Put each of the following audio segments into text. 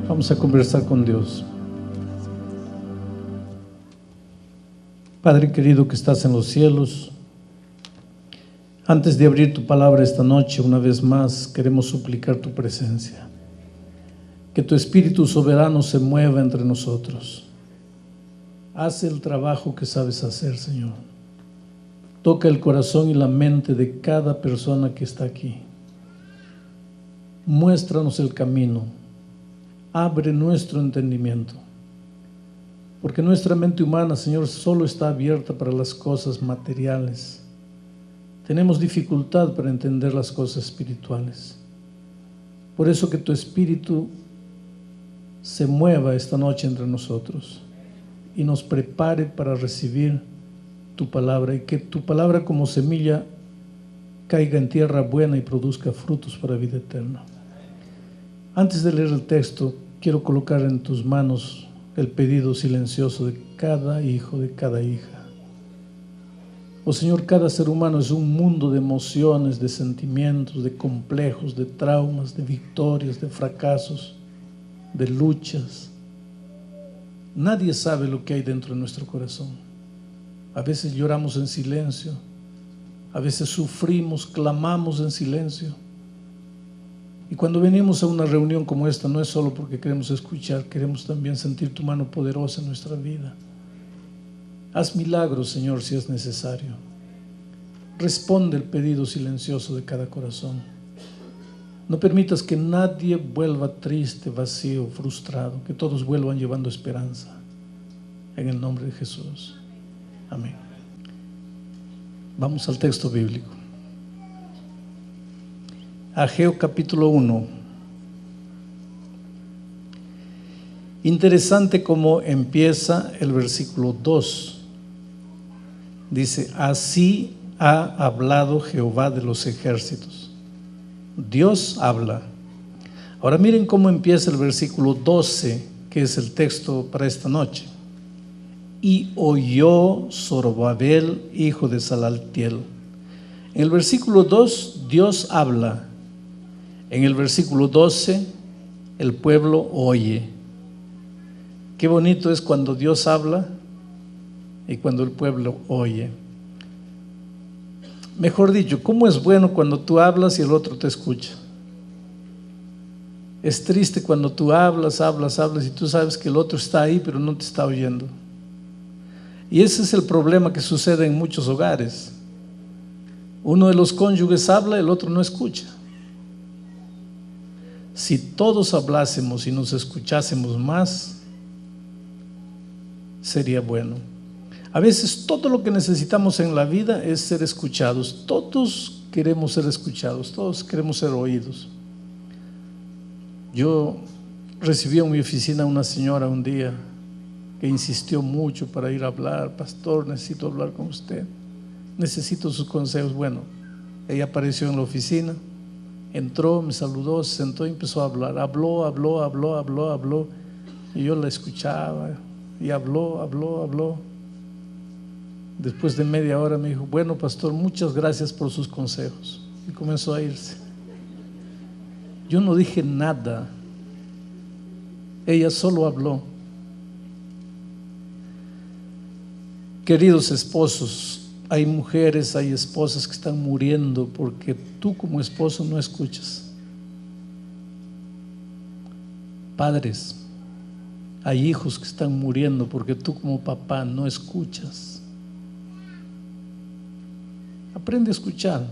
Vamos a conversar con Dios. Padre querido que estás en los cielos, antes de abrir tu palabra esta noche, una vez más queremos suplicar tu presencia. Que tu Espíritu soberano se mueva entre nosotros. Haz el trabajo que sabes hacer, Señor. Toca el corazón y la mente de cada persona que está aquí. Muéstranos el camino. Abre nuestro entendimiento. Porque nuestra mente humana, Señor, solo está abierta para las cosas materiales. Tenemos dificultad para entender las cosas espirituales. Por eso que tu Espíritu se mueva esta noche entre nosotros y nos prepare para recibir tu palabra, y que tu palabra como semilla caiga en tierra buena y produzca frutos para vida eterna. Antes de leer el texto, quiero colocar en tus manos el pedido silencioso de cada hijo, de cada hija. Oh Señor, cada ser humano es un mundo de emociones, de sentimientos, de complejos, de traumas, de victorias, de fracasos, de luchas. Nadie sabe lo que hay dentro de nuestro corazón. A veces lloramos en silencio, a veces sufrimos, clamamos en silencio. Y cuando venimos a una reunión como esta, no es solo porque queremos escuchar, queremos también sentir tu mano poderosa en nuestra vida. Haz milagros, Señor, si es necesario. Responde el pedido silencioso de cada corazón. No permitas que nadie vuelva triste, vacío, frustrado, que todos vuelvan llevando esperanza. En el nombre de Jesús. Amén. Vamos al texto bíblico. Ageo capítulo 1. Interesante cómo empieza el versículo 2. Dice: así ha hablado Jehová de los ejércitos. Dios habla. Ahora miren cómo empieza el versículo 12, que es el texto para esta noche. Y oyó Zorobabel, hijo de Salaltiel. En el versículo 2, Dios habla. En el versículo 12, el pueblo oye. Qué bonito es cuando Dios habla y cuando el pueblo oye. Mejor dicho, ¿cómo es bueno cuando tú hablas y el otro te escucha? Es triste cuando tú hablas y tú sabes que el otro está ahí pero no te está oyendo. Y ese es el problema que sucede en muchos hogares. Uno de los cónyuges habla, el otro no escucha. Si todos hablásemos y nos escuchásemos más, sería bueno. A veces todo lo que necesitamos en la vida es ser escuchados. Todos queremos ser escuchados, todos queremos ser oídos. Yo recibí en mi oficina una señora un día que insistió mucho para ir a hablar. Pastor, necesito hablar con usted, necesito sus consejos. Bueno, ella apareció en la oficina, entró, me saludó, se sentó y empezó a hablar. Habló y yo la escuchaba y habló. Después de media hora me dijo: bueno, pastor, muchas gracias por sus consejos. Y comenzó a irse. Yo no dije nada, ella solo habló. Queridos esposos, hay mujeres, hay esposas que están muriendo porque tú como esposo no escuchas. Padres, hay hijos que están muriendo porque tú como papá no escuchas. Aprende a escuchar.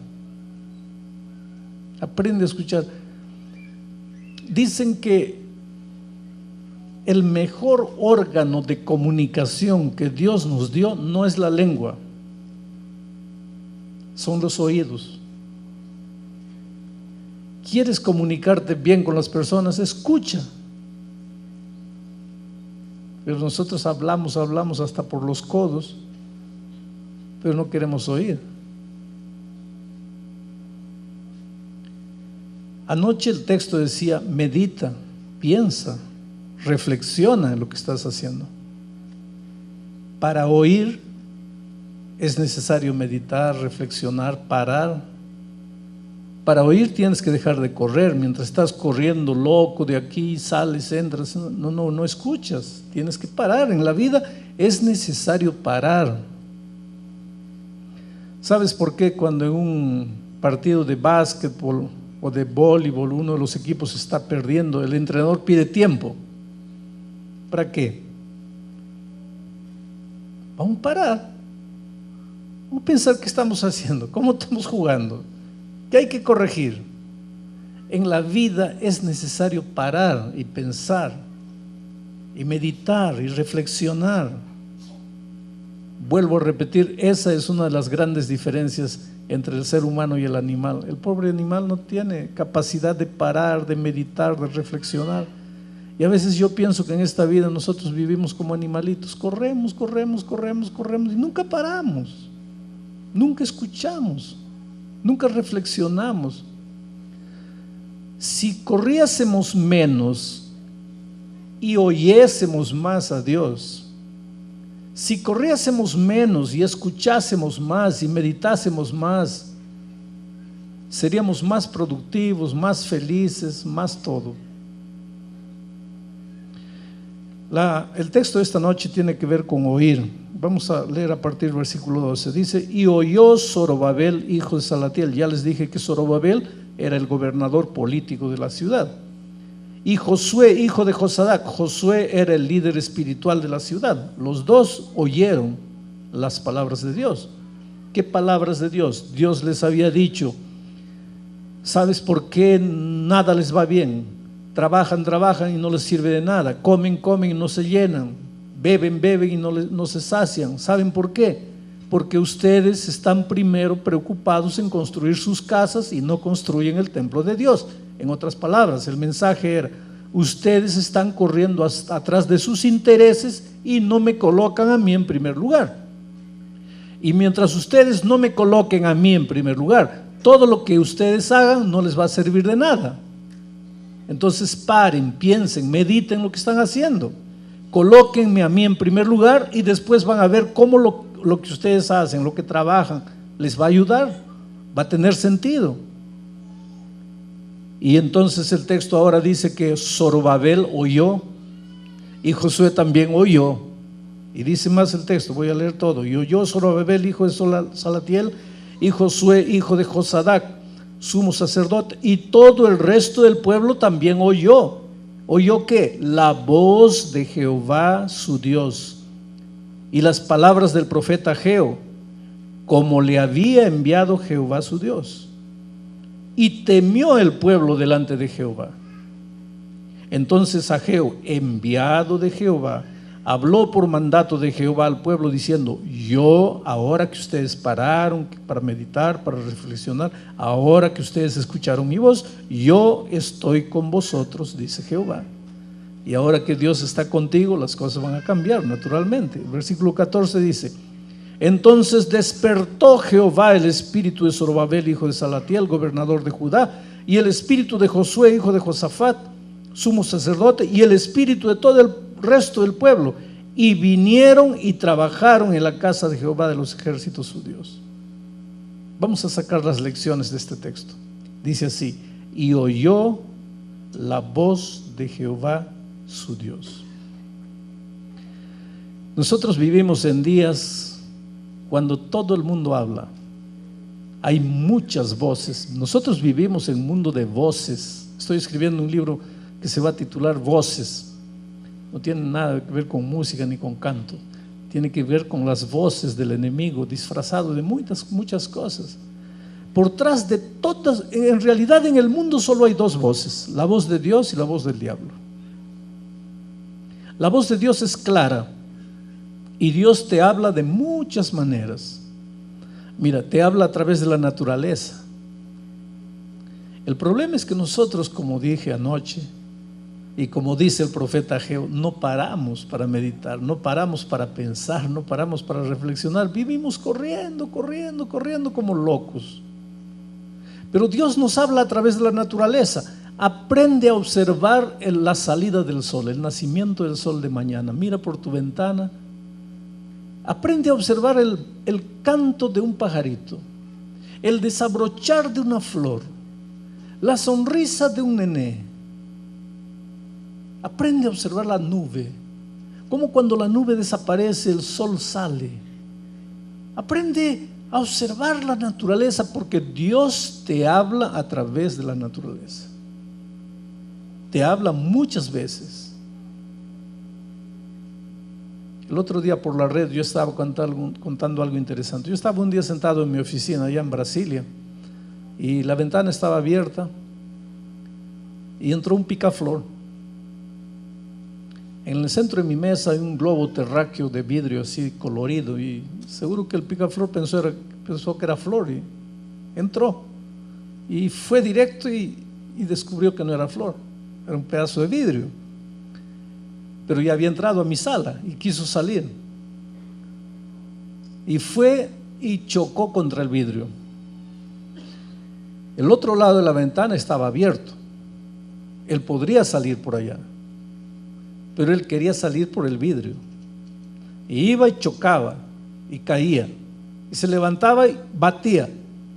Aprende a escuchar. Dicen que el mejor órgano de comunicación que Dios nos dio no es la lengua, son los oídos. ¿Quieres comunicarte bien con las personas? Escucha. Pero nosotros hablamos hasta por los codos, pero no queremos oír. Anoche el texto decía: medita, piensa, reflexiona en lo que estás haciendo. Para oír es necesario meditar, reflexionar, parar Para oír tienes que dejar de correr. Mientras estás corriendo loco de aquí, sales, entras, no escuchas. Tienes que parar. En la vida es necesario parar. ¿Sabes por qué cuando en un partido de básquetbol o de voleibol uno de los equipos está perdiendo, el entrenador pide tiempo? ¿Para qué? Vamos a parar. Vamos a pensar qué estamos haciendo, cómo estamos jugando, qué hay que corregir. En la vida es necesario parar y pensar y meditar y reflexionar. Vuelvo a repetir, esa es una de las grandes diferencias entre el ser humano y el animal. El pobre animal no tiene capacidad de parar, de meditar, de reflexionar. Y a veces yo pienso que en esta vida nosotros vivimos como animalitos, corremos y nunca paramos, nunca escuchamos, nunca reflexionamos. Si corriésemos menos y oyésemos más a Dios, si corriésemos menos y escuchásemos más y meditásemos más, seríamos más productivos, más felices, más todo. El texto de esta noche tiene que ver con oír. Vamos a leer a partir del versículo 12. Dice: y oyó Zorobabel, hijo de Salatiel. Ya les dije que Zorobabel era el gobernador político de la ciudad. Y Josué, hijo de Josadac. Josué era el líder espiritual de la ciudad. Los dos oyeron las palabras de Dios. ¿Qué palabras de Dios? Dios les había dicho: ¿sabes por qué nada les va bien? Trabajan y no les sirve de nada. Comen y no se llenan. Beben y no se sacian. ¿Saben por qué? Porque ustedes están primero preocupados en construir sus casas y no construyen el templo de Dios. En otras palabras, el mensaje era: ustedes están corriendo atrás de sus intereses y no me colocan a mí en primer lugar. Y mientras ustedes no me coloquen a mí en primer lugar, todo lo que ustedes hagan no les va a servir de nada. Entonces paren, piensen, mediten lo que están haciendo. Colóquenme a mí en primer lugar y después van a ver cómo lo que ustedes hacen, lo que trabajan, les va a ayudar, va a tener sentido. Y entonces el texto ahora dice que Zorobabel oyó y Josué también oyó. Y dice más el texto, voy a leer todo. Y oyó Zorobabel, hijo de Salatiel, y Josué, hijo de Josadac, sumo sacerdote, y todo el resto del pueblo también oyó. ¿Oyó qué? La voz de Jehová su Dios y las palabras del profeta Ageo, como le había enviado Jehová su Dios. Y temió el pueblo delante de Jehová. Entonces Ageo, enviado de Jehová, habló por mandato de Jehová al pueblo diciendo: yo, ahora que ustedes pararon para meditar, para reflexionar, ahora que ustedes escucharon mi voz, yo estoy con vosotros, dice Jehová. Y ahora que Dios está contigo, las cosas van a cambiar naturalmente. El versículo 14 dice: entonces despertó Jehová el espíritu de Zorobabel, hijo de Salatiel, gobernador de Judá, y el espíritu de Josué, hijo de Josafat, sumo sacerdote, y el espíritu de todo el resto del pueblo, y vinieron y trabajaron en la casa de Jehová de los ejércitos su Dios. Vamos a sacar las lecciones de este texto. Dice así: y oyó la voz de Jehová su Dios. Nosotros vivimos en días cuando todo el mundo habla, hay muchas voces. Nosotros vivimos en un mundo de voces. Estoy escribiendo un libro que se va a titular Voces. No tiene nada que ver con música ni con canto, tiene que ver con las voces del enemigo disfrazado de muchas cosas. Por tras de todas, en realidad en el mundo solo hay dos voces: la voz de Dios y la voz del diablo. La voz de Dios es clara y Dios te habla de muchas maneras. Mira, te habla a través de la naturaleza. El problema es que nosotros, como dije anoche y como dice el profeta Ageo, no paramos para meditar, no paramos para pensar, no paramos para reflexionar. Vivimos corriendo como locos. Pero Dios nos habla a través de la naturaleza. Aprende a observar la salida del sol, el nacimiento del sol de mañana. Mira por tu ventana. Aprende a observar el canto de un pajarito, el desabrochar de una flor. La sonrisa de un nené. Aprende a observar la nube. Como cuando la nube desaparece, el sol sale. Aprende a observar la naturaleza, porque Dios te habla a través de la naturaleza. Te habla muchas veces. El otro día por la red yo estaba contando algo interesante. Yo estaba un día sentado en mi oficina allá en Brasilia y la ventana estaba abierta y entró un picaflor. En el centro de mi mesa hay un globo terráqueo de vidrio así colorido y seguro que el picaflor pensó que era flor y entró y fue directo y descubrió que no era flor, era un pedazo de vidrio. Pero ya había entrado a mi sala y quiso salir. Y fue y chocó contra el vidrio. El otro lado de la ventana estaba abierto. Él podría salir por allá, pero él quería salir por el vidrio. Y iba y chocaba y caía. Y se levantaba y batía,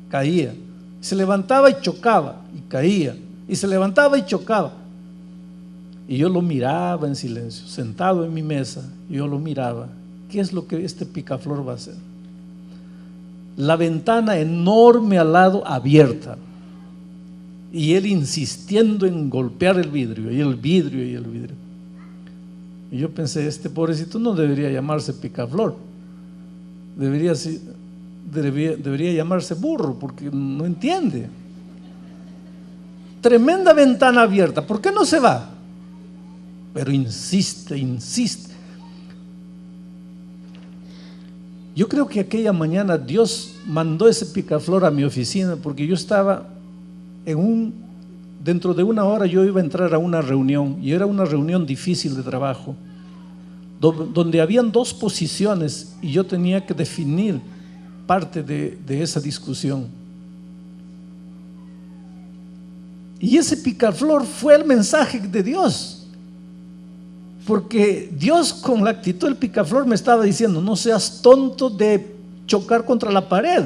caía. Y se levantaba y chocaba y caía. Y se levantaba y chocaba. Y yo lo miraba en silencio, sentado en mi mesa, yo lo miraba. ¿Qué es lo que este picaflor va a hacer? La ventana enorme al lado abierta. Y él insistiendo en golpear el vidrio, y el vidrio, y el vidrio. Y yo pensé, este pobrecito no debería llamarse picaflor. Debería llamarse burro, porque no entiende. Tremenda ventana abierta, ¿por qué no se va? Pero insiste. Yo creo que aquella mañana Dios mandó ese picaflor a mi oficina porque yo estaba dentro de una hora yo iba a entrar a una reunión y era una reunión difícil de trabajo, donde habían dos posiciones y yo tenía que definir parte de esa discusión. Y ese picaflor fue el mensaje de Dios. Porque Dios con la actitud del picaflor me estaba diciendo, no seas tonto de chocar contra la pared,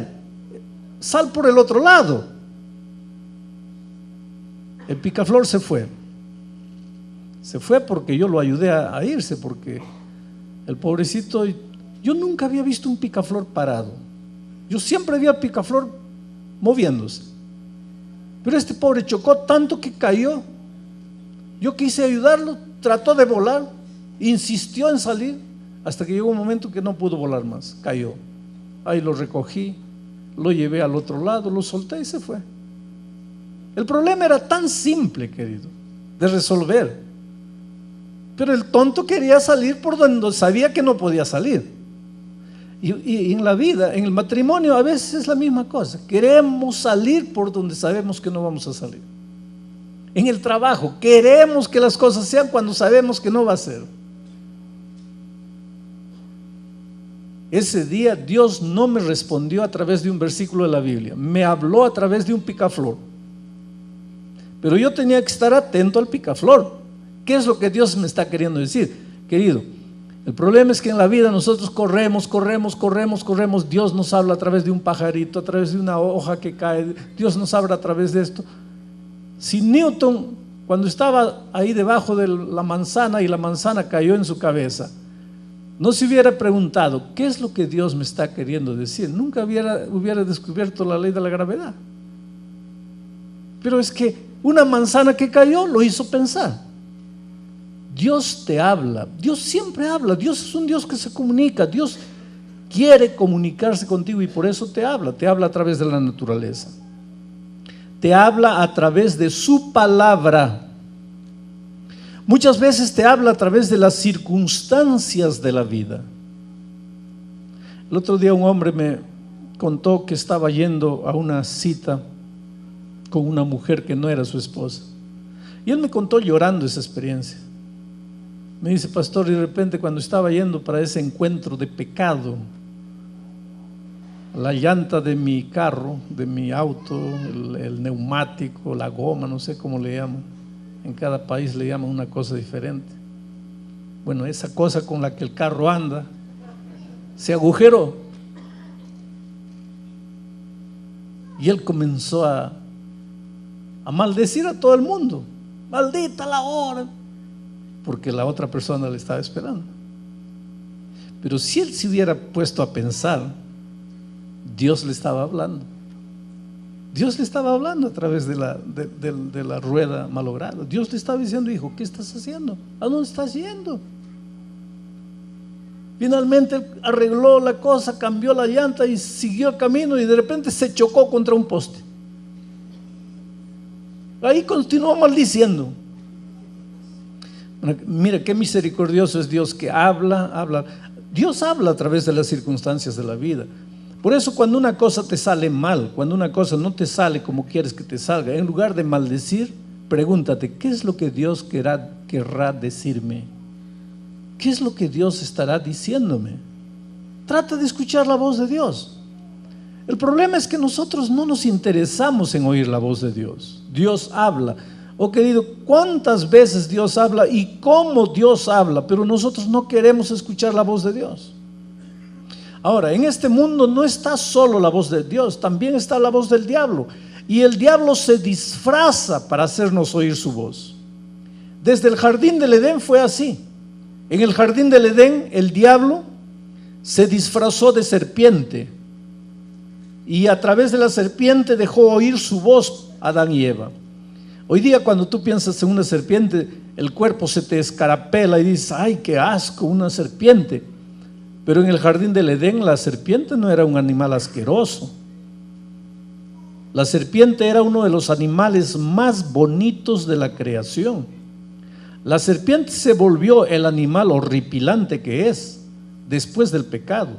sal por el otro lado. El picaflor se fue porque yo lo ayudé a irse, porque el pobrecito, yo nunca había visto un picaflor parado, yo siempre había picaflor moviéndose, pero este pobre chocó tanto que cayó. Yo quise ayudarlo, trató de volar, insistió en salir, hasta que llegó un momento que no pudo volar más, cayó. Ahí lo recogí, lo llevé al otro lado, lo solté y se fue. El problema era tan simple, querido, de resolver, pero el tonto quería salir por donde sabía que no podía salir. Y en la vida, en el matrimonio, a veces es la misma cosa. Queremos salir por donde sabemos que no vamos a salir. En el trabajo, queremos que las cosas sean cuando sabemos que no va a ser. Ese día Dios no me respondió a través de un versículo de la Biblia, me habló a través de un picaflor. Pero yo tenía que estar atento al picaflor. ¿Qué es lo que Dios me está queriendo decir? Querido, el problema es que en la vida nosotros corremos. Dios nos habla a través de un pajarito, a través de una hoja que cae. Dios nos habla a través de esto. Si Newton, cuando estaba ahí debajo de la manzana y la manzana cayó en su cabeza, no se hubiera preguntado, ¿qué es lo que Dios me está queriendo decir? Nunca hubiera descubierto la ley de la gravedad. Pero es que una manzana que cayó lo hizo pensar. Dios te habla, Dios siempre habla, Dios es un Dios que se comunica, Dios quiere comunicarse contigo y por eso te habla a través de la naturaleza. Te habla a través de su palabra. Muchas veces te habla a través de las circunstancias de la vida. El otro día un hombre me contó que estaba yendo a una cita con una mujer que no era su esposa. Y él me contó llorando esa experiencia. Me dice, pastor, y de repente cuando estaba yendo para ese encuentro de pecado, la llanta de mi carro, de mi auto, el neumático, la goma, no sé cómo le llaman, en cada país le llaman una cosa diferente. Bueno, esa cosa con la que el carro anda se agujeró y él comenzó a a maldecir a todo el mundo. Maldita la hora, porque la otra persona le estaba esperando. Pero si él se hubiera puesto a pensar, Dios le estaba hablando. Dios le estaba hablando a través de la rueda malograda. Dios le estaba diciendo: hijo, ¿qué estás haciendo? ¿A dónde estás yendo? Finalmente arregló la cosa, cambió la llanta y siguió el camino, y de repente se chocó contra un poste. Ahí continuó maldiciendo. Mira qué misericordioso es Dios, que habla. Dios habla a través de las circunstancias de la vida. Por eso, cuando una cosa te sale mal, cuando una cosa no te sale como quieres que te salga, en lugar de maldecir, pregúntate: ¿qué es lo que Dios querrá decirme? ¿Qué es lo que Dios estará diciéndome? Trata de escuchar la voz de Dios. El problema es que nosotros no nos interesamos en oír la voz de Dios. Dios habla. Oh querido, ¿cuántas veces Dios habla y cómo Dios habla? Pero nosotros no queremos escuchar la voz de Dios. Ahora, en este mundo no está solo la voz de Dios, también está la voz del diablo. Y el diablo se disfraza para hacernos oír su voz. Desde el jardín del Edén fue así. En el jardín del Edén, el diablo se disfrazó de serpiente, y a través de la serpiente dejó oír su voz a Adán y Eva. Hoy día, cuando tú piensas en una serpiente, el cuerpo se te escarapela y dices: ¡ay, qué asco, una serpiente! Pero en el jardín del Edén, la serpiente no era un animal asqueroso. La serpiente era uno de los animales más bonitos de la creación. La serpiente se volvió el animal horripilante que es después del pecado.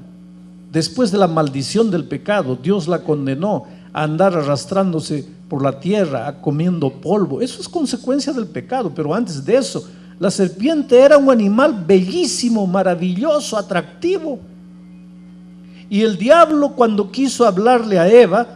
Después de la maldición del pecado, Dios la condenó a andar arrastrándose por la tierra, comiendo polvo. Eso es consecuencia del pecado. Pero antes de eso, la serpiente era un animal bellísimo, maravilloso, atractivo. Y el diablo, cuando quiso hablarle a Eva,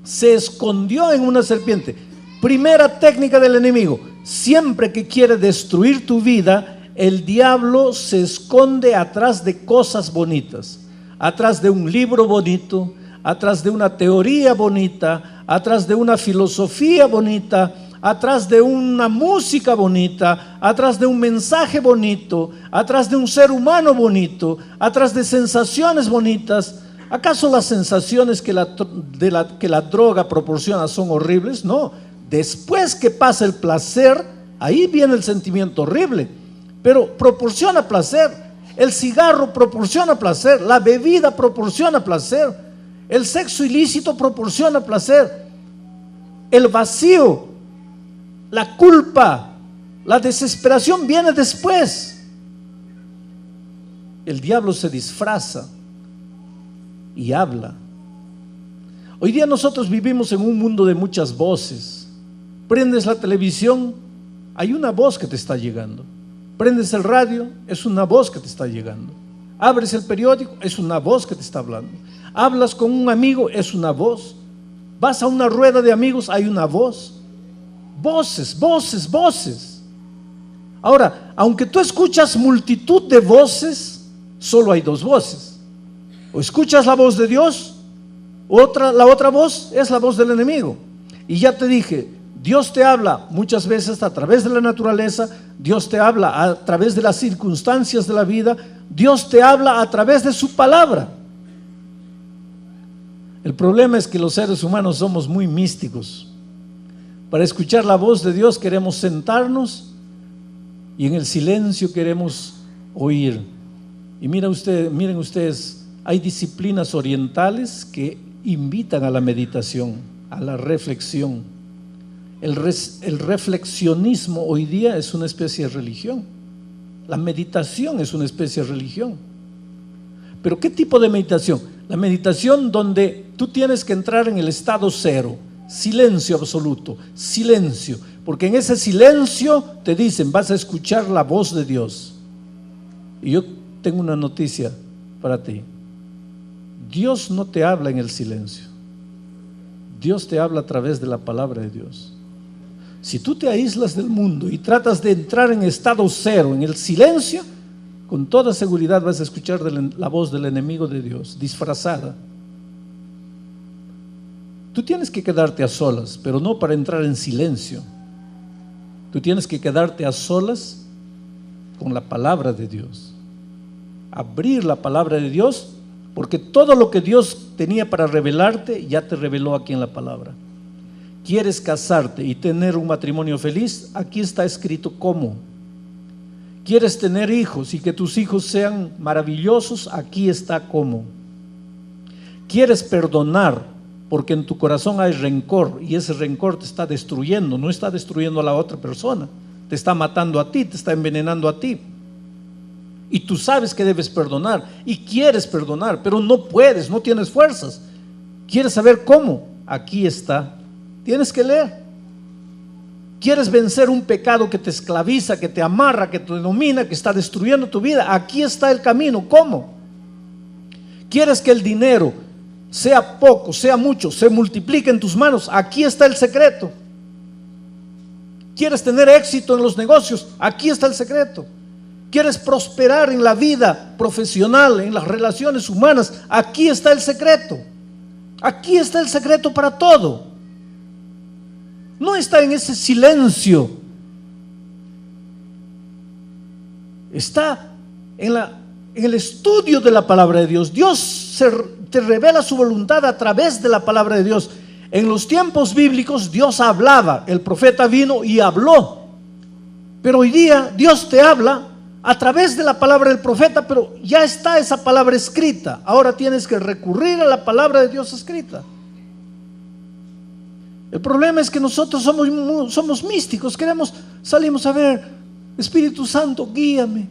se escondió en una serpiente. Primera técnica del enemigo: siempre que quiere destruir tu vida, el diablo se esconde atrás de cosas bonitas, atrás de un libro bonito, atrás de una teoría bonita, atrás de una filosofía bonita, atrás de una música bonita, atrás de un mensaje bonito, atrás de un ser humano bonito, atrás de sensaciones bonitas. ¿Acaso las sensaciones que la droga proporciona son horribles? No. Después que pasa el placer, ahí viene el sentimiento horrible, pero proporciona placer. El cigarro proporciona placer, la bebida proporciona placer, el sexo ilícito proporciona placer, el vacío, la culpa, la desesperación viene después. El diablo se disfraza y habla. Hoy día nosotros vivimos en un mundo de muchas voces. Prendes la televisión, hay una voz que te está llegando. Prendes el radio, es una voz que te está llegando. Abres el periódico, es una voz que te está hablando. Hablas con un amigo, es una voz. Vas a una rueda de amigos, hay una voz. Voces, voces, voces. Ahora, aunque tú escuchas multitud de voces, solo hay dos voces. O escuchas la voz de Dios, la otra voz es la voz del enemigo. Y ya te dije, Dios te habla muchas veces a través de la naturaleza, Dios te habla a través de las circunstancias de la vida, Dios te habla a través de su palabra. El problema es que los seres humanos somos muy místicos. Para escuchar la voz de Dios queremos sentarnos y en el silencio queremos oír. Y miren ustedes, hay disciplinas orientales que invitan a la meditación, a la reflexión. El reflexionismo hoy día es una especie de religión. La meditación es una especie de religión. ¿Pero qué tipo de meditación? La meditación donde tú tienes que entrar en el estado cero, silencio absoluto, silencio, porque en ese silencio te dicen: vas a escuchar la voz de Dios. Y yo tengo una noticia para ti: Dios no te habla en el silencio, Dios te habla a través de la palabra de Dios. Si tú te aíslas del mundo y tratas de entrar en estado cero, en el silencio, con toda seguridad vas a escuchar la voz del enemigo de Dios, disfrazada. Tú tienes que quedarte a solas, pero no para entrar en silencio. Tú tienes que quedarte a solas con la palabra de Dios. Abrir la palabra de Dios, porque todo lo que Dios tenía para revelarte, ya te reveló aquí en la palabra. ¿Quieres casarte y tener un matrimonio feliz? Aquí está escrito cómo. ¿Quieres tener hijos y que tus hijos sean maravillosos? Aquí está cómo. ¿Quieres perdonar? Porque en tu corazón hay rencor y ese rencor te está destruyendo, no está destruyendo a la otra persona, te está matando a ti, te está envenenando a ti. Y tú sabes que debes perdonar y quieres perdonar, pero no puedes, no tienes fuerzas. ¿Quieres saber cómo? Aquí está. Tienes que leer. ¿Quieres vencer un pecado que te esclaviza, que te amarra, que te domina, que está destruyendo tu vida? Aquí está el camino. ¿Cómo? ¿Quieres que el dinero, sea poco, sea mucho, se multiplique en tus manos? Aquí está el secreto. ¿Quieres tener éxito en los negocios? Aquí está el secreto. ¿Quieres prosperar en la vida profesional, en las relaciones humanas? Aquí está el secreto. Aquí está el secreto para todo. No está en ese silencio. Está en el estudio de la palabra de Dios. Dios te revela su voluntad a través de la palabra de Dios. En los tiempos bíblicos Dios hablaba, el profeta vino y habló. Pero hoy día Dios te habla a través de la palabra del profeta, pero ya está esa palabra escrita. Ahora tienes que recurrir a la palabra de Dios escrita. El problema es que nosotros somos místicos, salimos a ver, Espíritu Santo, guíame.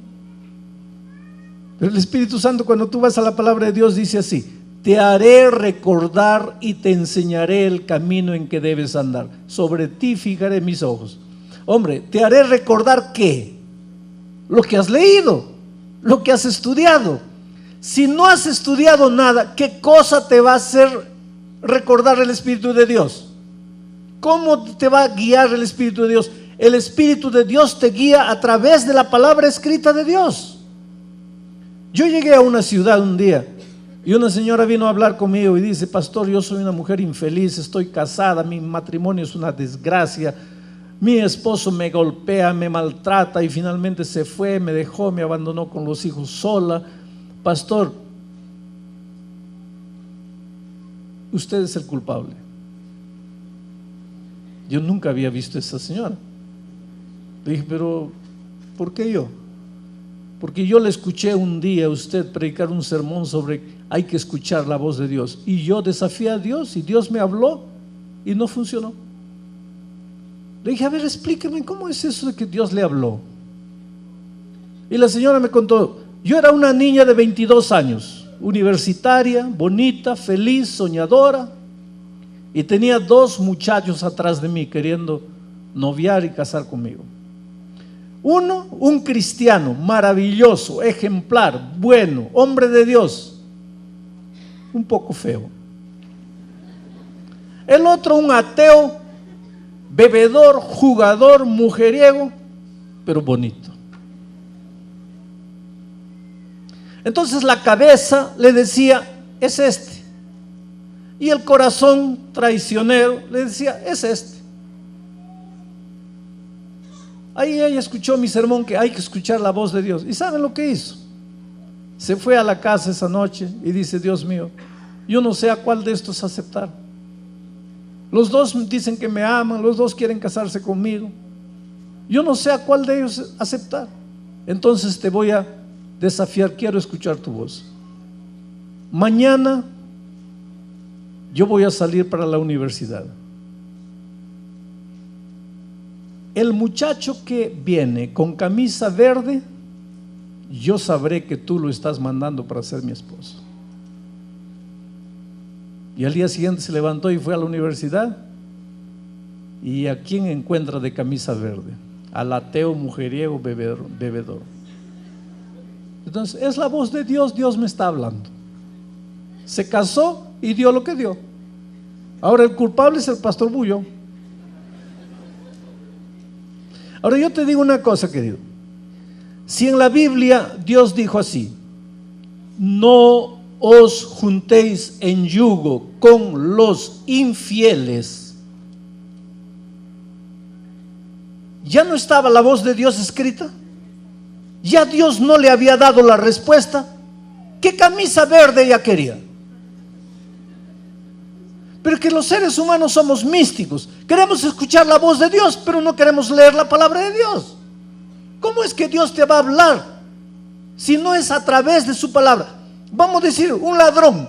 Pero el Espíritu Santo, cuando tú vas a la palabra de Dios, dice así: te haré recordar y te enseñaré el camino en que debes andar. Sobre ti fijaré mis ojos. Hombre, te haré recordar ¿qué? Lo que has leído, lo que has estudiado. Si no has estudiado nada, ¿qué cosa te va a hacer recordar el Espíritu de Dios? ¿Cómo te va a guiar el Espíritu de Dios? El Espíritu de Dios te guía a través de la palabra escrita de Dios. Yo llegué a una ciudad un día y una señora vino a hablar conmigo y dice: pastor, yo soy una mujer infeliz, estoy casada, mi matrimonio es una desgracia, mi esposo me golpea, me maltrata y finalmente se fue, me dejó, me abandonó con los hijos sola. Pastor, usted es el culpable. Yo nunca había visto a esa señora. Le dije: pero ¿por qué yo? Porque yo le escuché un día a usted predicar un sermón sobre hay que escuchar la voz de Dios, y yo desafié a Dios y Dios me habló y no funcionó. Le dije: a ver, explíqueme, ¿cómo es eso de que Dios le habló? Y la señora me contó: yo era una niña de 22 años, universitaria, bonita, feliz, soñadora, y tenía 2 muchachos atrás de mí queriendo noviar y casar conmigo. Uno, un cristiano maravilloso, ejemplar, bueno, hombre de Dios, un poco feo. El otro, un ateo, bebedor, jugador, mujeriego, pero bonito. Entonces la cabeza le decía: es este. Y el corazón traicionero le decía: es este. Ahí ella escuchó mi sermón, que hay que escuchar la voz de Dios. ¿Y saben lo que hizo? Se fue a la casa esa noche y dice: Dios mío, yo no sé a cuál de estos aceptar. Los dos dicen que me aman, los dos quieren casarse conmigo. Yo no sé a cuál de ellos aceptar. Entonces te voy a desafiar, quiero escuchar tu voz. Mañana yo voy a salir para la universidad. El muchacho que viene con camisa verde, yo sabré que tú lo estás mandando para ser mi esposo. Y al día siguiente se levantó y fue a la universidad. ¿Y a quién encuentra de camisa verde? Al ateo, mujeriego, bebedor. Entonces es la voz de Dios, Dios me está hablando. Se casó y dio lo que dio. Ahora el culpable es el pastor Bullo. Ahora yo te digo una cosa, querido. Si en la Biblia Dios dijo así: no os juntéis en yugo con los infieles. ¿Ya no estaba la voz de Dios escrita? ¿Ya Dios no le había dado la respuesta? ¿Qué camisa verde ella quería? Pero que los seres humanos somos místicos. Queremos escuchar la voz de Dios, pero no queremos leer la palabra de Dios. ¿Cómo es que Dios te va a hablar si no es a través de su palabra? Vamos a decir, un ladrón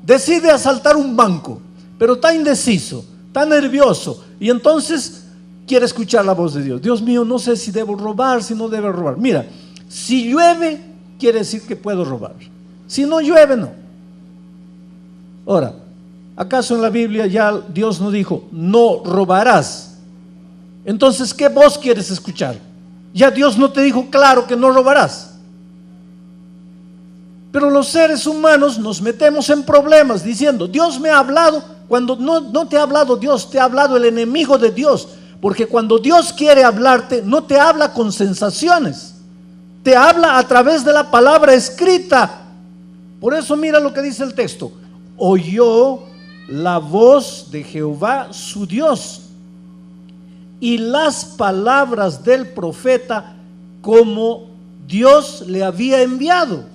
decide asaltar un banco, pero está indeciso, está nervioso, y entonces quiere escuchar la voz de Dios. Dios mío, no sé si debo robar, si no debo robar. Mira, si llueve, quiere decir que puedo robar. Si no llueve, no. Ahora, ¿acaso en la Biblia ya Dios no dijo, no robarás? Entonces, ¿qué voz quieres escuchar? Ya Dios no te dijo claro que no robarás. Pero los seres humanos nos metemos en problemas diciendo, Dios me ha hablado, cuando no te ha hablado Dios, te ha hablado el enemigo de Dios. Porque cuando Dios quiere hablarte, no te habla con sensaciones, te habla a través de la palabra escrita. Por eso mira lo que dice el texto: oyó la voz de Jehová su Dios y las palabras del profeta como Dios le había enviado.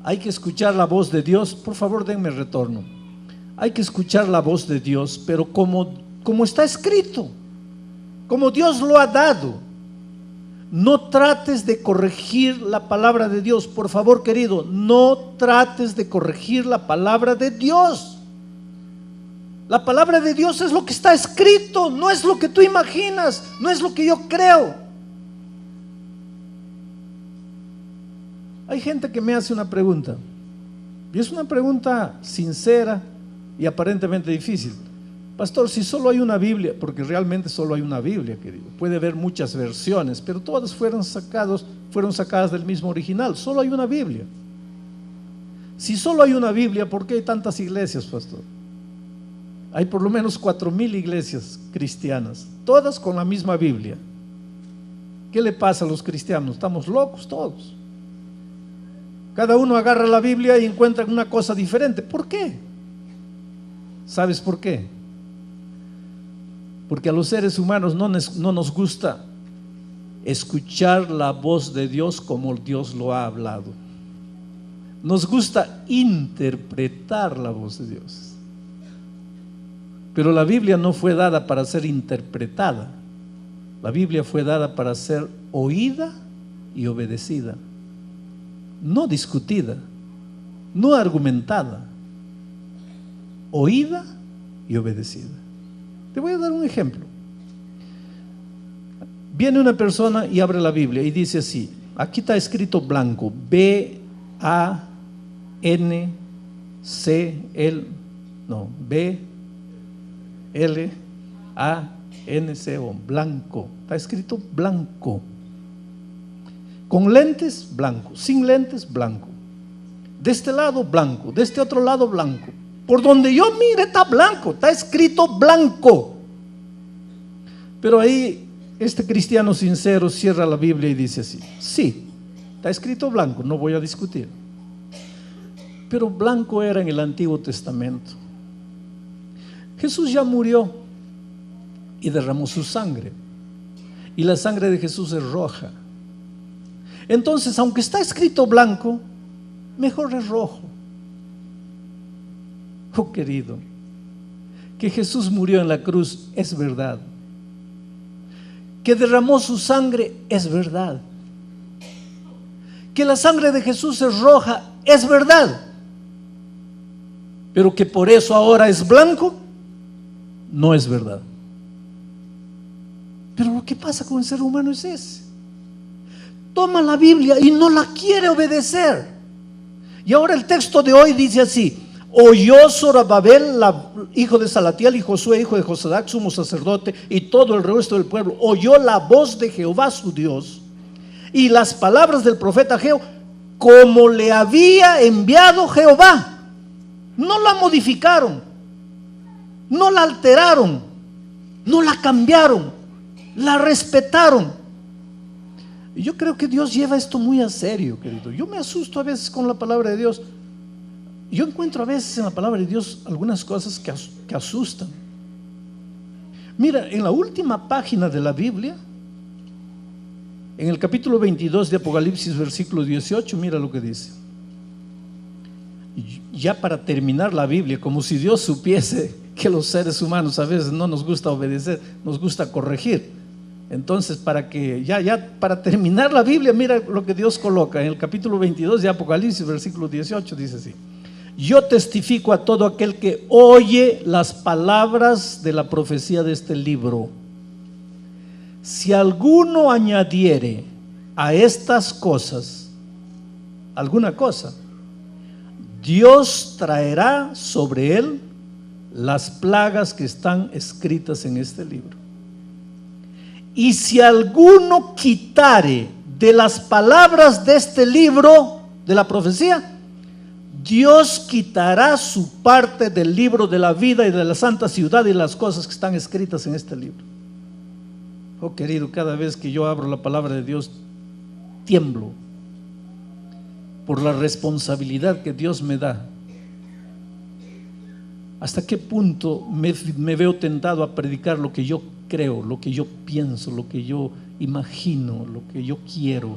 Hay que escuchar la voz de Dios. Por favor, denme retorno. Hay que escuchar la voz de Dios, pero como está escrito, como Dios lo ha dado. No trates de corregir la palabra de Dios. Por favor, querido, no trates de corregir la palabra de Dios. La palabra de Dios es lo que está escrito, no es lo que tú imaginas, no es lo que yo creo. Hay gente que me hace una pregunta, y es una pregunta sincera y aparentemente difícil. Pastor, si solo hay una Biblia, porque realmente solo hay una Biblia, querido. Puede haber muchas versiones, pero todas fueron sacadas del mismo original. Solo hay una Biblia. Si solo hay una Biblia, ¿por qué hay tantas iglesias, pastor? Hay por lo menos 4,000 iglesias cristianas, todas con la misma Biblia. ¿Qué le pasa a los cristianos? Estamos locos todos. Cada uno agarra la Biblia y encuentra una cosa diferente. ¿Por qué? ¿Sabes por qué? Porque a los seres humanos no nos gusta escuchar la voz de Dios como Dios lo ha hablado. Nos gusta interpretar la voz de Dios. Pero la Biblia no fue dada para ser interpretada. La Biblia fue dada para ser oída y obedecida. No discutida, no argumentada, oída y obedecida. Te voy a dar un ejemplo. Viene una persona y abre la Biblia y dice así, aquí está escrito blanco, B-L-A-N-C-O, blanco, está escrito blanco. Con lentes, blanco. Sin lentes, blanco. De este lado, blanco. De este otro lado, blanco. Por donde yo mire, está blanco. Está escrito blanco. Pero ahí, este cristiano sincero cierra la Biblia y dice así: sí, está escrito blanco, no voy a discutir. Pero blanco era en el Antiguo Testamento. Jesús ya murió y derramó su sangre. Y la sangre de Jesús es roja. Entonces, aunque está escrito blanco, mejor es rojo. Oh, querido, que Jesús murió en la cruz es verdad. Que derramó su sangre es verdad. Que la sangre de Jesús es roja es verdad. Pero que por eso ahora es blanco, no es verdad. Pero lo que pasa con el ser humano es ese. Toma la Biblia y no la quiere obedecer. Y ahora el texto de hoy dice así: oyó Zorobabel, hijo de Salatiel, y Josué, hijo de Josadac, sumo sacerdote, y todo el resto del pueblo, oyó la voz de Jehová su Dios y las palabras del profeta Ageo, como le había enviado Jehová. No la modificaron, no la alteraron, no la cambiaron, la respetaron. Y yo creo que Dios lleva esto muy a serio, querido. Yo me asusto a veces con la palabra de Dios. Yo encuentro a veces en la palabra de Dios algunas cosas que asustan. Mira, en la última página de la Biblia, en el capítulo 22 de Apocalipsis, versículo 18, mira lo que dice. Ya para terminar la Biblia, como si Dios supiese que los seres humanos a veces no nos gusta obedecer, nos gusta corregir. Entonces, para terminar la Biblia, mira lo que Dios coloca en el capítulo 22 de Apocalipsis, versículo 18, dice así: yo testifico a todo aquel que oye las palabras de la profecía de este libro. Si alguno añadiere a estas cosas alguna cosa, Dios traerá sobre él las plagas que están escritas en este libro. Y si alguno quitare de las palabras de este libro de la profecía, Dios quitará su parte del libro de la vida y de la santa ciudad y las cosas que están escritas en este libro. Oh querido, cada vez que yo abro la palabra de Dios, tiemblo por la responsabilidad que Dios me da. ¿Hasta qué punto me veo tentado a predicar lo que yo creo, lo que yo pienso, lo que yo imagino, lo que yo quiero?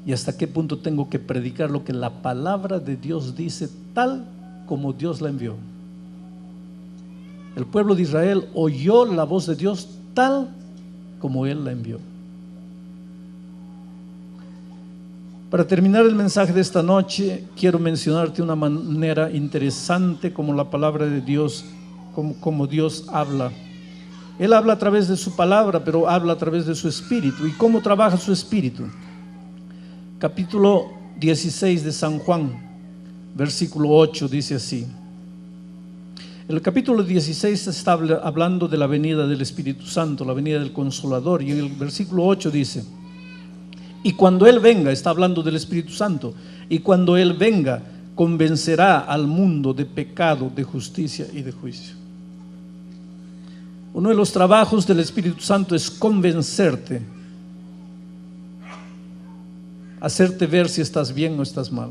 ¿Y hasta qué punto tengo que predicar lo que la palabra de Dios dice tal como Dios la envió? El pueblo de Israel oyó la voz de Dios tal como Él la envió. Para terminar el mensaje de esta noche, quiero mencionarte una manera interesante como la palabra de Dios, como Dios habla. Él habla a través de su palabra, pero habla a través de su espíritu. ¿Y cómo trabaja su espíritu? Capítulo 16 de San Juan, versículo 8, dice así. El capítulo 16 está hablando de la venida del Espíritu Santo, la venida del Consolador, y en el versículo 8 dice: y cuando Él venga, está hablando del Espíritu Santo, y cuando Él venga, convencerá al mundo de pecado, de justicia y de juicio. Uno de los trabajos del Espíritu Santo es convencerte, hacerte ver si estás bien o estás mal.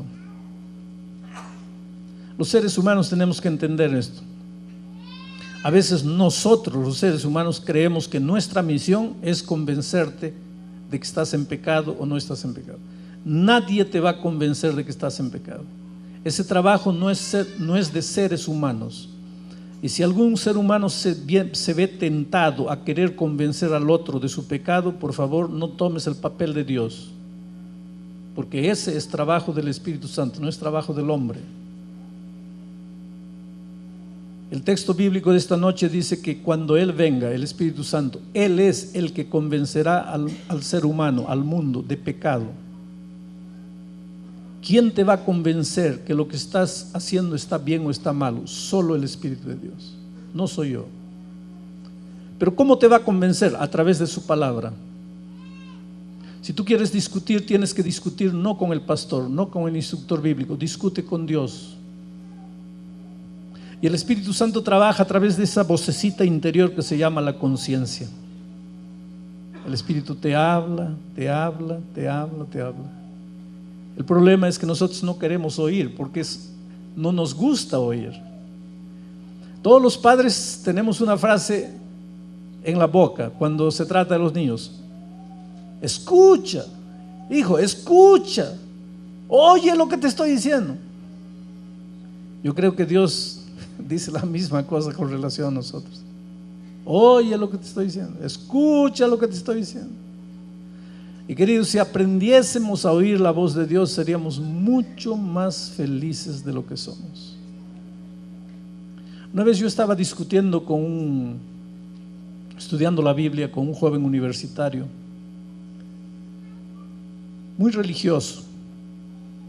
Los seres humanos tenemos que entender esto. A veces nosotros, los seres humanos, creemos que nuestra misión es convencerte de que estás en pecado o no estás en pecado. Nadie te va a convencer de que estás en pecado. Ese trabajo no es de seres humanos. Y si algún ser humano se ve tentado a querer convencer al otro de su pecado, por favor, no tomes el papel de Dios, porque ese es trabajo del Espíritu Santo, no es trabajo del hombre. El texto bíblico de esta noche dice que cuando Él venga, el Espíritu Santo, Él es el que convencerá al ser humano, al mundo, de pecado. ¿Quién te va a convencer que lo que estás haciendo está bien o está malo? Solo el Espíritu de Dios, no soy yo. Pero ¿cómo te va a convencer? A través de su palabra. Si tú quieres discutir, tienes que discutir no con el pastor, no con el instructor bíblico, discute con Dios. Y el Espíritu Santo trabaja a través de esa vocecita interior que se llama la conciencia. El Espíritu te habla, te habla, te habla, te habla. El problema es que nosotros no queremos oír porque no nos gusta oír. Todos los padres tenemos una frase en la boca cuando se trata de los niños: escucha, hijo, escucha, oye lo que te estoy diciendo. Yo creo que Dios dice la misma cosa con relación a nosotros. Oye lo que te estoy diciendo, escucha lo que te estoy diciendo. Y queridos, si aprendiésemos a oír la voz de Dios, seríamos mucho más felices de lo que somos. Una vez yo estaba discutiendo estudiando la Biblia con un joven universitario, muy religioso,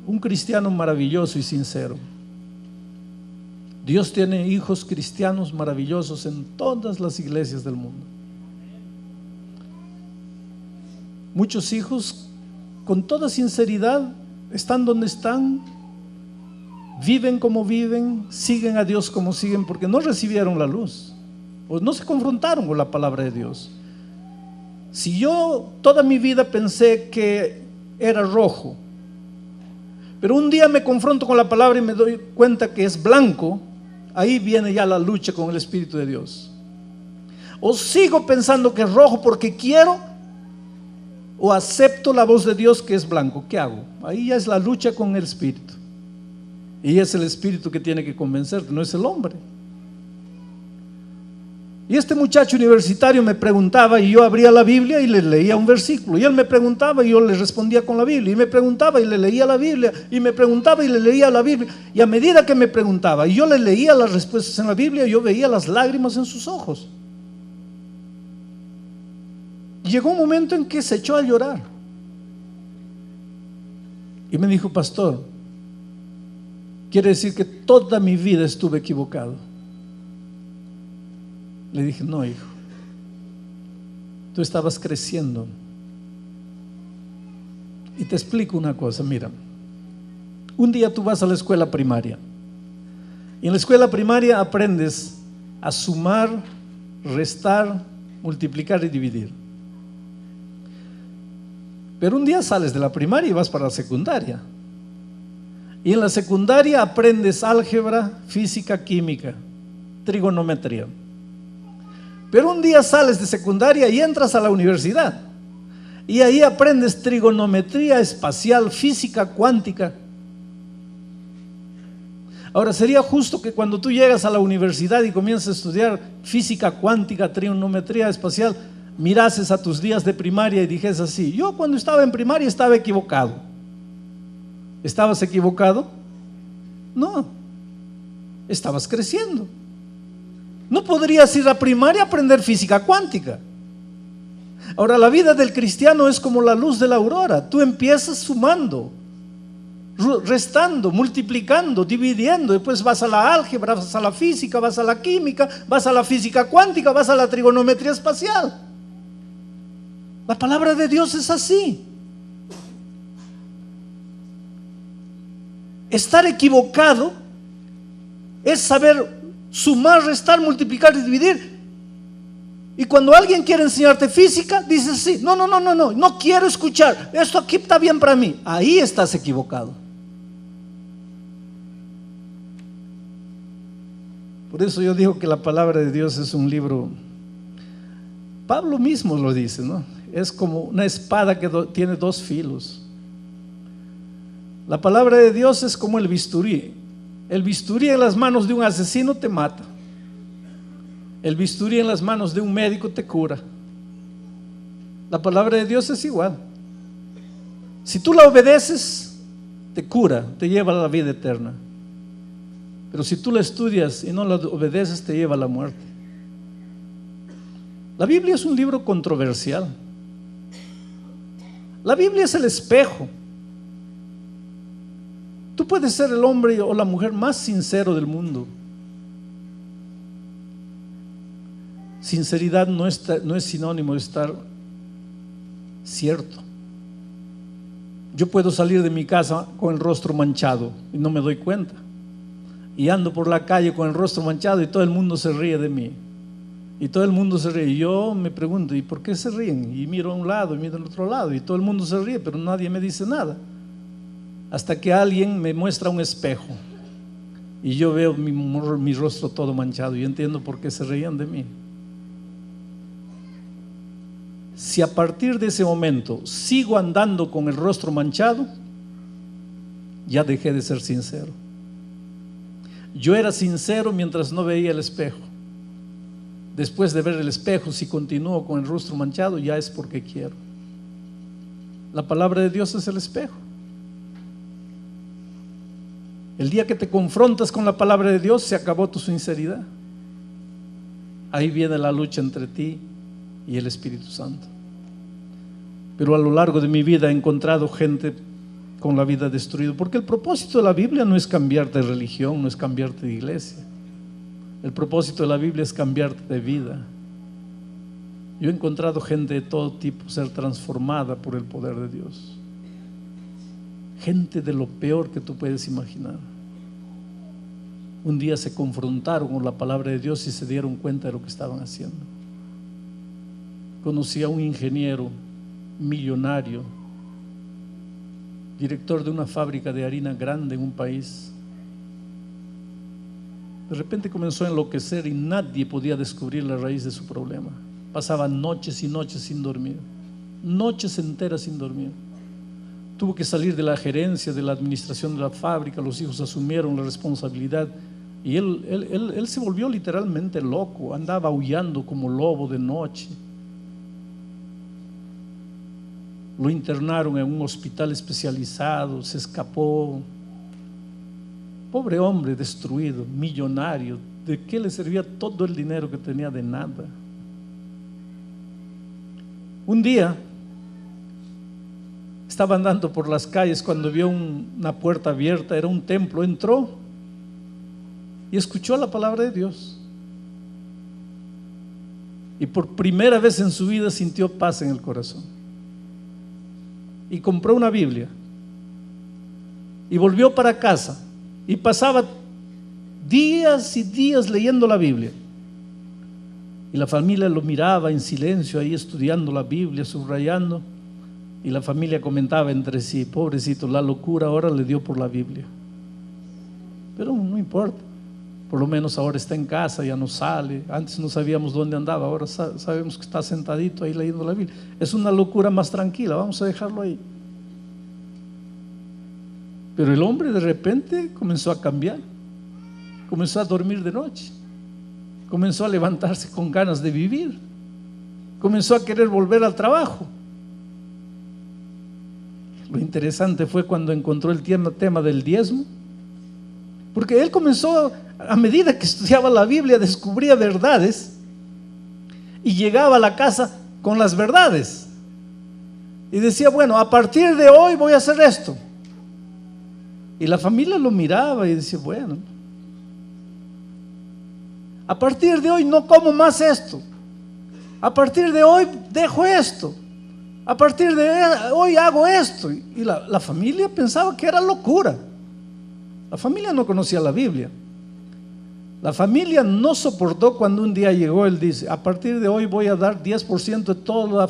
un cristiano maravilloso y sincero. Dios tiene hijos cristianos maravillosos en todas las iglesias del mundo. Muchos hijos con toda sinceridad están donde están, viven como viven, siguen a Dios como siguen, porque no recibieron la luz, o no se confrontaron con la palabra de Dios. Si yo toda mi vida pensé que era rojo, pero un día me confronto con la palabra y me doy cuenta que es blanco, ahí viene ya la lucha con el Espíritu de Dios. O sigo pensando que es rojo porque quiero, o acepto la voz de Dios que es blanco. ¿Qué hago? Ahí ya es la lucha con el Espíritu. Y es el Espíritu que tiene que convencerte, no es el hombre. Y este muchacho universitario me preguntaba y yo abría la Biblia y le leía un versículo. Y él me preguntaba y yo le respondía con la Biblia. Y me preguntaba y le leía la Biblia. Y me preguntaba y le leía la Biblia. Y a medida que me preguntaba y yo le leía las respuestas en la Biblia, yo veía las lágrimas en sus ojos. Y llegó un momento en que se echó a llorar. Y me dijo: pastor, quiere decir que toda mi vida estuve equivocado. Le dije: no, hijo, tú estabas creciendo. Y te explico una cosa, mira, un día tú vas a la escuela primaria y en la escuela primaria aprendes a sumar, restar, multiplicar y dividir. Pero un día sales de la primaria y vas para la secundaria, y en la secundaria aprendes álgebra, física, química, trigonometría. Pero un día sales de secundaria y entras a la universidad y ahí aprendes trigonometría espacial, física cuántica. Ahora, sería justo que cuando tú llegas a la universidad y comienzas a estudiar física cuántica, trigonometría espacial, mirases a tus días de primaria y dijes así: yo cuando estaba en primaria estaba equivocado. ¿Estabas equivocado? No, estabas creciendo. No podrías ir a primaria a aprender física cuántica. Ahora, la vida del cristiano es como la luz de la aurora. Tú empiezas sumando, restando, multiplicando, dividiendo. Después vas a la álgebra, vas a la física, vas a la química, vas a la física cuántica, vas a la trigonometría espacial. La palabra de Dios es así. Estar equivocado es saber sumar, restar, multiplicar y dividir. Y cuando alguien quiere enseñarte física, dices: sí, no quiero escuchar, esto aquí está bien para mí. Ahí estás equivocado. Por eso yo digo que la palabra de Dios es un libro. Pablo mismo lo dice, ¿no? Es como una espada que tiene dos filos. La palabra de Dios es como el bisturí. El bisturí en las manos de un asesino te mata. El bisturí en las manos de un médico te cura. La palabra de Dios es igual. Si tú la obedeces, te cura, te lleva a la vida eterna. Pero si tú la estudias y no la obedeces, te lleva a la muerte. La Biblia es un libro controversial. La Biblia es el espejo. Tú puedes ser el hombre o la mujer más sincero del mundo. Sinceridad no es sinónimo de estar cierto. Yo puedo salir de mi casa con el rostro manchado y no me doy cuenta. Y ando por la calle con el rostro manchado y todo el mundo se ríe de mí. Y todo el mundo se ríe. Y yo me pregunto: ¿y por qué se ríen? Y miro a un lado y miro al otro lado y todo el mundo se ríe, pero nadie me dice nada. Hasta que alguien me muestra un espejo y yo veo mi rostro todo manchado y entiendo por qué se reían de mí. Si a partir de ese momento sigo andando con el rostro manchado, ya dejé de ser sincero. Yo era sincero mientras no veía el espejo. Después de ver el espejo, si continúo con el rostro manchado, ya es porque quiero. La palabra de Dios es el espejo. El día que te confrontas con la palabra de Dios, se acabó tu sinceridad. Ahí viene la lucha entre ti y el Espíritu Santo. Pero a lo largo de mi vida he encontrado gente con la vida destruida, porque el propósito de la Biblia no es cambiarte de religión, no es cambiarte de iglesia. El propósito de la Biblia es cambiarte de vida. Yo he encontrado gente de todo tipo ser transformada por el poder de Dios. Gente de lo peor que tú puedes imaginar. Un día se confrontaron con la palabra de Dios y se dieron cuenta de lo que estaban haciendo. conocí a un ingeniero millonario, director de una fábrica de harina grande en un país. De repente comenzó a enloquecer y nadie podía descubrir la raíz de su problema. Pasaba noches y noches sin dormir, noches enteras sin dormir. Tuvo que salir de la gerencia, de la administración de la fábrica, los hijos asumieron la responsabilidad y él se volvió literalmente loco, andaba aullando como lobo de noche. Lo internaron en un hospital especializado, se escapó. Pobre hombre destruido, millonario. ¿De qué le servía todo el dinero que tenía? De nada. Un día estaba andando por las calles cuando vio una puerta abierta, era un templo, entró y escuchó la palabra de Dios. Y por primera vez en su vida sintió paz en el corazón. Y compró una Biblia y volvió para casa y pasaba días y días leyendo la Biblia. Y la familia lo miraba en silencio ahí estudiando la Biblia, subrayando. Y la familia comentaba entre sí: pobrecito, la locura ahora le dio por la Biblia. Pero no importa, por lo menos ahora está en casa, ya no sale. Antes no sabíamos dónde andaba, ahora sabemos que está sentadito ahí leyendo la Biblia. Es una locura más tranquila, vamos a dejarlo ahí. Pero el hombre de repente comenzó a cambiar, comenzó a dormir de noche, comenzó a levantarse con ganas de vivir, comenzó a querer volver al trabajo. Lo interesante fue cuando encontró el tema del diezmo, porque él comenzó, a medida que estudiaba la Biblia, descubría verdades y llegaba a la casa con las verdades y decía: bueno, a partir de hoy voy a hacer esto. Y la familia lo miraba y decía: bueno, a partir de hoy no como más esto, a partir de hoy dejo esto, a partir de hoy hago esto. Y la familia pensaba que era locura. La familia no conocía la Biblia. La familia no soportó cuando un día llegó, él dice: a partir de hoy voy a dar 10% de toda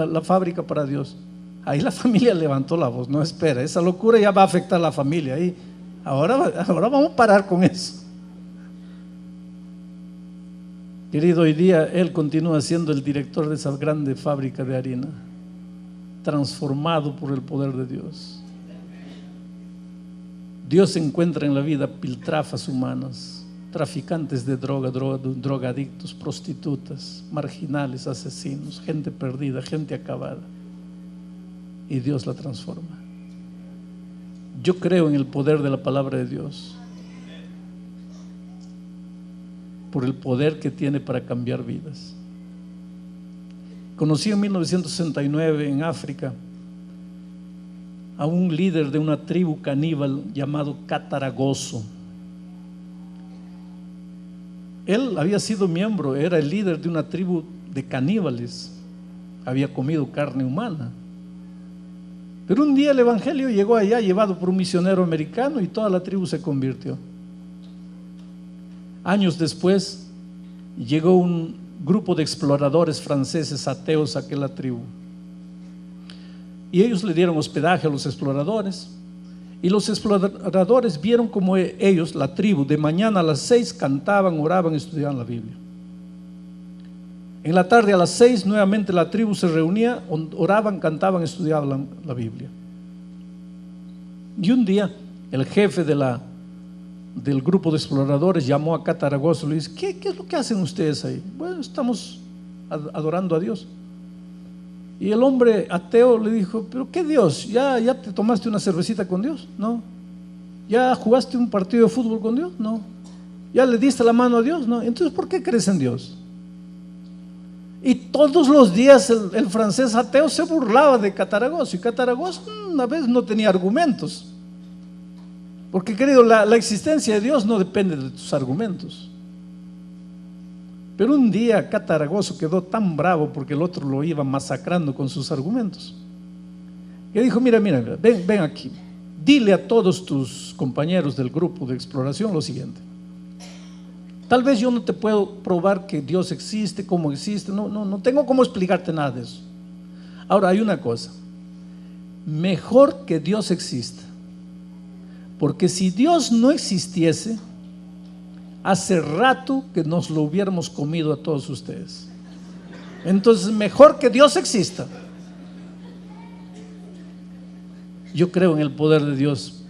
la fábrica para Dios. Ahí la familia levantó la voz: no, espera, esa locura ya va a afectar a la familia. Ahí, ahora vamos a parar con eso. Querido, hoy día él continúa siendo el director de esa grande fábrica de harina, transformado por el poder de Dios. Dios encuentra en la vida piltrafas humanas, traficantes de droga, drogadictos, prostitutas, marginales, asesinos, gente perdida, gente acabada, y Dios la transforma. Yo creo en el poder de la palabra de Dios, por el poder que tiene para cambiar vidas. Conocí en 1969 en África a un líder de una tribu caníbal llamado Cataragoso. Él había sido miembro, era el líder de una tribu de caníbales, había comido carne humana. Pero un día el evangelio llegó allá, llevado por un misionero americano, y toda la tribu se convirtió. Años después llegó un grupo de exploradores franceses ateos a aquella tribu, y ellos le dieron hospedaje a los exploradores, y los exploradores vieron como ellos, la tribu, de mañana a las 6 cantaban, oraban y estudiaban la Biblia. En la tarde a las 6 nuevamente la tribu se reunía, oraban, cantaban, estudiaban la Biblia. Y un día el jefe del grupo de exploradores llamó a Cataragoso y le dice: ¿Qué es lo que hacen ustedes ahí? Bueno, estamos adorando a Dios. Y el hombre ateo le dijo: ¿pero qué Dios? ¿Ya te tomaste una cervecita con Dios? No. ¿Ya jugaste un partido de fútbol con Dios? No. ¿Ya le diste la mano a Dios? No. Entonces, ¿por qué crees en Dios? Y todos los días el francés ateo se burlaba de Cataragoso, y Cataragoso una vez no tenía argumentos, porque, querido, la existencia de Dios no depende de tus argumentos. Pero un día Cataragoso quedó tan bravo porque el otro lo iba masacrando con sus argumentos, que dijo: mira, ven aquí, dile a todos tus compañeros del grupo de exploración lo siguiente: Tal vez yo no te puedo probar que Dios existe, cómo existe, no tengo cómo explicarte nada de eso. Ahora hay una cosa, mejor que Dios exista, porque si Dios no existiese, hace rato que nos lo hubiéramos comido a todos ustedes. Entonces mejor que Dios exista. Yo creo en el poder de Dios,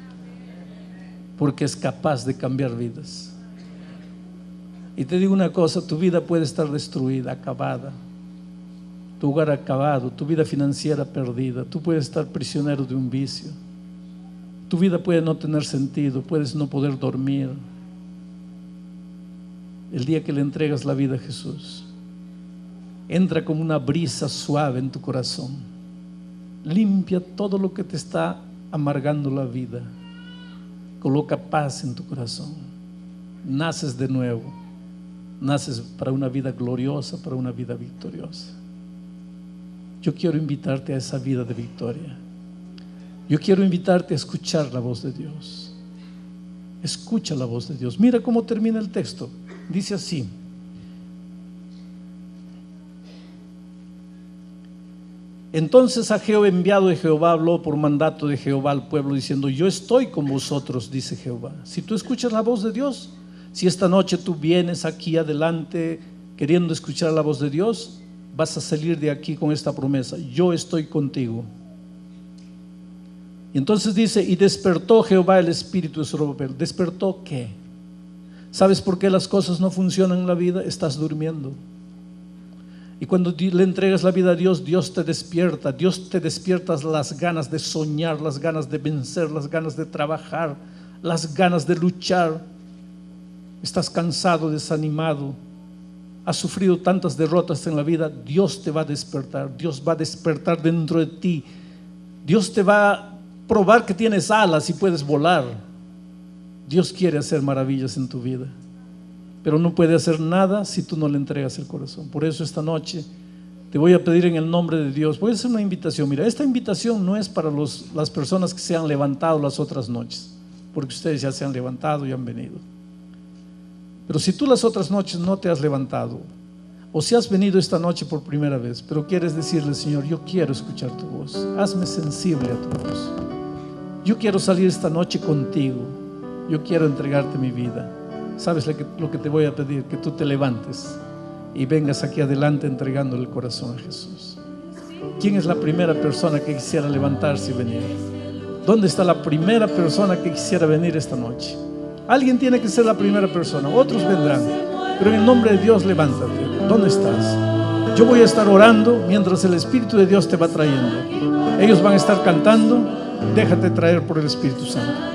porque es capaz de cambiar vidas. Y te digo una cosa, tu vida puede estar destruida, acabada, tu hogar acabado, tu vida financiera perdida, tú puedes estar prisionero de un vicio, tu vida puede no tener sentido, puedes no poder dormir. El día que le entregas la vida a Jesús, entra como una brisa suave en tu corazón, limpia todo lo que te está amargando la vida, coloca paz en tu corazón, naces de nuevo, naces para una vida gloriosa, para una vida victoriosa. Yo quiero invitarte a esa vida de victoria. Yo quiero invitarte a escuchar la voz de Dios. Escucha la voz de Dios. Mira cómo termina el texto. Dice así: entonces Ageo, enviado de Jehová, habló por mandato de Jehová al pueblo diciendo: yo estoy con vosotros, dice Jehová. Si tú escuchas la voz de Dios, si esta noche tú vienes aquí adelante queriendo escuchar la voz de Dios, vas a salir de aquí con esta promesa: yo estoy contigo. Y entonces dice: y despertó Jehová el espíritu de Zorobabel. ¿Despertó qué? ¿Sabes por qué las cosas no funcionan en la vida? Estás durmiendo. Y cuando le entregas la vida a Dios, Dios te despierta las ganas de soñar, las ganas de vencer, las ganas de trabajar, las ganas de luchar. Estás cansado, desanimado, has sufrido tantas derrotas en la vida. Dios te va a despertar, Dios va a despertar dentro de ti. Dios te va a probar que tienes alas y puedes volar. Dios quiere hacer maravillas en tu vida, pero no puede hacer nada si tú no le entregas el corazón. Por eso esta noche te voy a pedir en el nombre de Dios, voy a hacer una invitación. Mira, esta invitación no es para las personas que se han levantado las otras noches, porque ustedes ya se han levantado y han venido. Pero si tú las otras noches no te has levantado, o si has venido esta noche por primera vez, pero quieres decirle: Señor, yo quiero escuchar tu voz, hazme sensible a tu voz, yo quiero salir esta noche contigo, yo quiero entregarte mi vida. ¿Sabes lo que te voy a pedir? Que tú te levantes y vengas aquí adelante entregando el corazón a Jesús. ¿Quién es la primera persona que quisiera levantarse y venir? ¿Dónde está la primera persona que quisiera venir esta noche? Alguien tiene que ser la primera persona, otros vendrán, pero en el nombre de Dios levántate. ¿Dónde estás? Yo voy a estar orando mientras el Espíritu de Dios te va trayendo. Ellos van a estar cantando, déjate traer por el Espíritu Santo.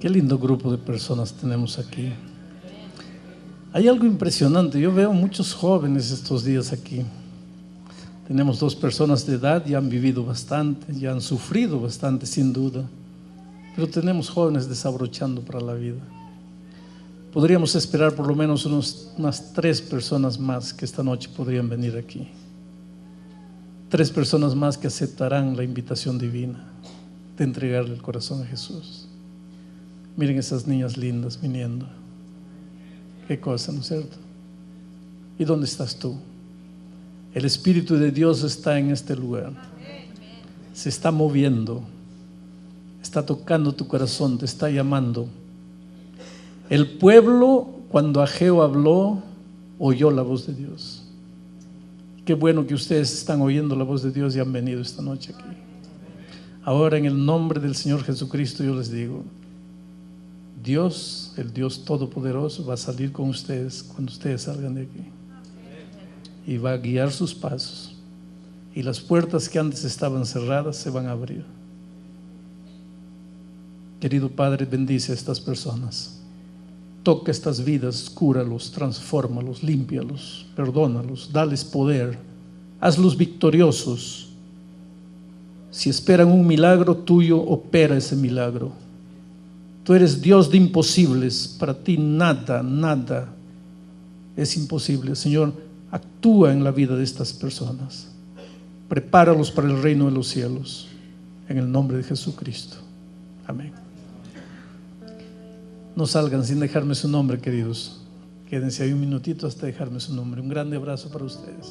Qué lindo grupo de personas tenemos aquí. Hay algo impresionante. Yo veo muchos jóvenes estos días aquí. Tenemos 2 personas de edad, ya han vivido bastante, ya han sufrido bastante sin duda. Pero tenemos jóvenes desabrochando para la vida. Podríamos esperar por lo menos unas 3 personas más que esta noche podrían venir aquí. 3 personas más que aceptarán la invitación divina de entregarle el corazón a Jesús. Miren esas niñas lindas viniendo. Qué cosa, ¿no es cierto? ¿Y dónde estás tú? El Espíritu de Dios está en este lugar. Se está moviendo. Está tocando tu corazón, te está llamando. El pueblo, cuando Ageo habló, oyó la voz de Dios. Qué bueno que ustedes están oyendo la voz de Dios y han venido esta noche aquí. Ahora, en el nombre del Señor Jesucristo, yo les digo, Dios, el Dios Todopoderoso, va a salir con ustedes cuando ustedes salgan de aquí. Y va a guiar sus pasos. Y las puertas que antes estaban cerradas se van a abrir. Querido Padre, bendice a estas personas. Toca estas vidas, cúralos, transfórmalos, límpialos, perdónalos, dales poder, hazlos victoriosos. Si esperan un milagro tuyo, opera ese milagro. Tú eres Dios de imposibles, para ti nada es imposible. Señor, actúa en la vida de estas personas. Prepáralos para el reino de los cielos, en el nombre de Jesucristo. Amén. No salgan sin dejarme su nombre, queridos. Quédense ahí un minutito hasta dejarme su nombre. Un grande abrazo para ustedes.